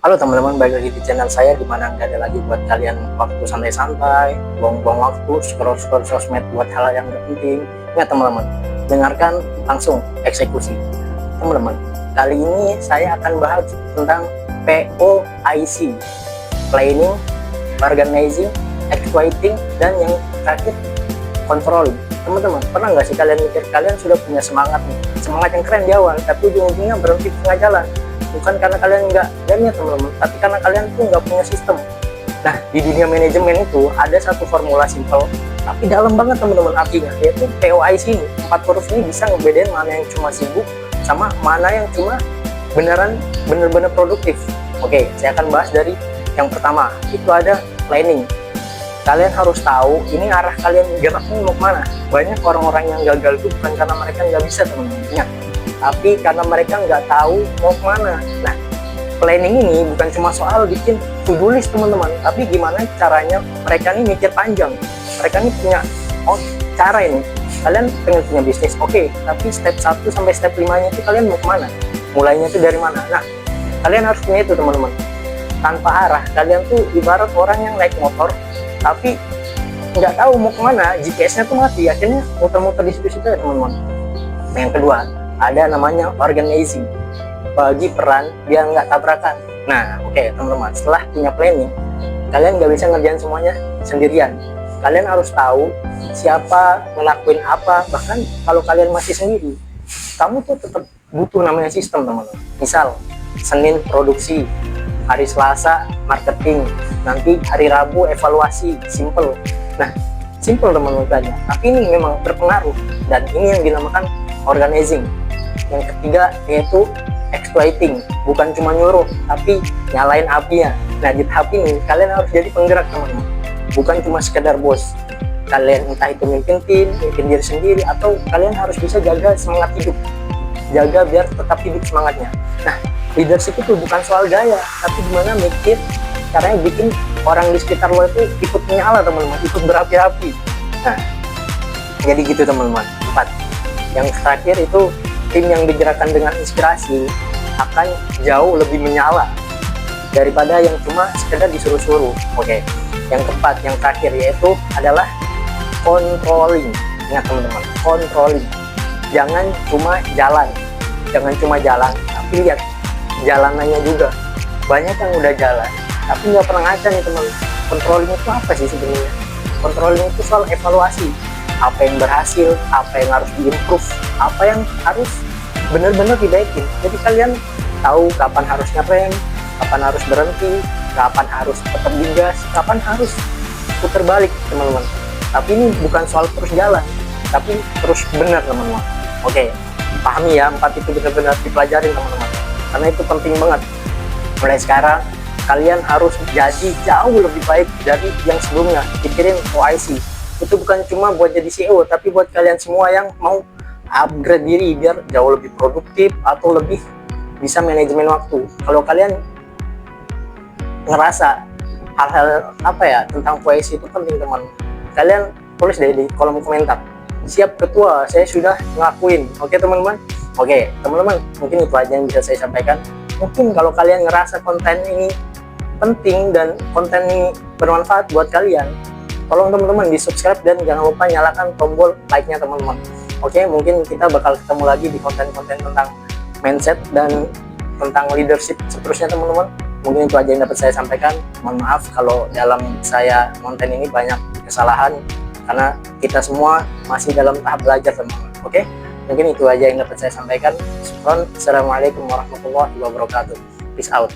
Halo teman-teman, balik lagi di channel saya di mana nggak ada lagi buat kalian waktu santai-santai, buang-buang waktu, scroll-scroll sosmed buat hal yang nggak penting. Ingat teman-teman, dengarkan langsung eksekusi. Teman-teman, kali ini saya akan bahas tentang POIC, Planning, Organizing, Exploiting, dan yang terakhir Controlling. Teman-teman, pernah nggak sih kalian mikir kalian sudah punya semangat nih, semangat yang keren di awal, tapi ujung-ujungnya berhenti di tengah jalan? Bukan karena kalian nggak niat teman-teman, tapi karena kalian tuh nggak punya sistem. Nah, di dunia manajemen itu ada satu formula simpel tapi dalam banget teman-teman artinya, yaitu POIC ini. 4 huruf ini bisa ngebedain mana yang cuma sibuk sama mana yang cuma bener-bener produktif. Oke, saya akan bahas dari yang pertama, itu ada planning. Kalian harus tahu ini arah kalian geraknya mau kemana. Banyak orang-orang yang gagal itu bukan karena mereka nggak bisa teman-teman, ingat, tapi karena mereka nggak tahu mau kemana. Nah, planning ini bukan cuma soal bikin to-do list teman-teman, tapi gimana caranya mereka ini mikir panjang. Mereka ini punya cara ini. Kalian pengen punya bisnis, oke, tapi step 1 sampai step 5-nya itu kalian mau kemana? Mulainya itu dari mana? Nah, kalian harus punya itu teman-teman. Tanpa arah, kalian tuh ibarat orang yang naik motor, tapi nggak tahu mau kemana, GPS-nya tuh mati, akhirnya muter-muter di situ-situ ya teman-teman. Yang kedua, ada namanya organizing, bagi peran biar nggak tabrakan. Nah, oke teman-teman, setelah punya planning, kalian nggak bisa ngerjain semuanya sendirian. Kalian harus tahu siapa ngelakuin apa. Bahkan kalau kalian masih sendiri, kamu tuh tetap butuh namanya sistem teman-teman. Misal Senin produksi, hari Selasa marketing, nanti hari Rabu evaluasi, simple. Nah, simple teman-teman aja, tapi ini memang berpengaruh, dan ini yang dinamakan organizing. Yang ketiga yaitu exploiting, bukan cuma nyuruh tapi nyalain apinya. Nah, di tahap ini kalian harus jadi penggerak teman-teman, bukan cuma sekedar bos. Kalian entah itu mimpin tim, mimpin diri sendiri, atau kalian harus bisa jaga semangat hidup, jaga biar tetap hidup semangatnya. Nah, leadership itu bukan soal gaya, tapi gimana mikir caranya bikin orang di sekitar lo itu ikut menyala teman-teman, ikut berapi-api. Nah, jadi gitu teman-teman. 4. Yang terakhir itu tim yang digerakkan dengan inspirasi akan jauh lebih menyala daripada yang cuma sekedar disuruh-suruh. Oke. Yang keempat, yang terakhir yaitu adalah controlling. Ingat teman-teman, controlling. Jangan cuma jalan, tapi lihat jalanannya juga. Banyak yang udah jalan tapi nggak pernah ngaca nih teman. Controlling itu apa sih sebenarnya? Controlling itu soal evaluasi, apa yang berhasil, apa yang harus diimprove, apa yang harus benar-benar dibaikin. Jadi kalian tahu kapan harus ngerem, kapan harus berhenti, kapan harus tetap digas, kapan harus putar balik teman-teman. Tapi ini bukan soal terus jalan, tapi terus benar teman-teman. Oke, pahami ya, 4 itu benar-benar dipelajarin teman-teman, karena itu penting banget. Mulai sekarang kalian harus jadi jauh lebih baik dari yang sebelumnya. Pikirin OIC itu bukan cuma buat jadi CEO, tapi buat kalian semua yang mau upgrade diri biar jauh lebih produktif atau lebih bisa manajemen waktu. Kalau kalian ngerasa hal-hal apa ya tentang OIC itu penting teman, kalian tulis deh di kolom komentar. Siap ketua, saya sudah ngelakuin. Oke teman-teman. Oke teman-teman, mungkin itu aja yang bisa saya sampaikan. Mungkin kalau kalian ngerasa konten ini penting dan konten ini bermanfaat buat kalian, tolong teman-teman di subscribe dan jangan lupa nyalakan tombol like-nya teman-teman. Oke, mungkin kita bakal ketemu lagi di konten-konten tentang mindset dan tentang leadership seterusnya teman-teman. Mungkin itu aja yang dapat saya sampaikan. Mohon maaf kalau dalam saya konten ini banyak kesalahan, karena kita semua masih dalam tahap belajar teman-teman. Oke, mungkin itu aja yang dapat saya sampaikan. Assalamualaikum warahmatullahi wabarakatuh. Peace out.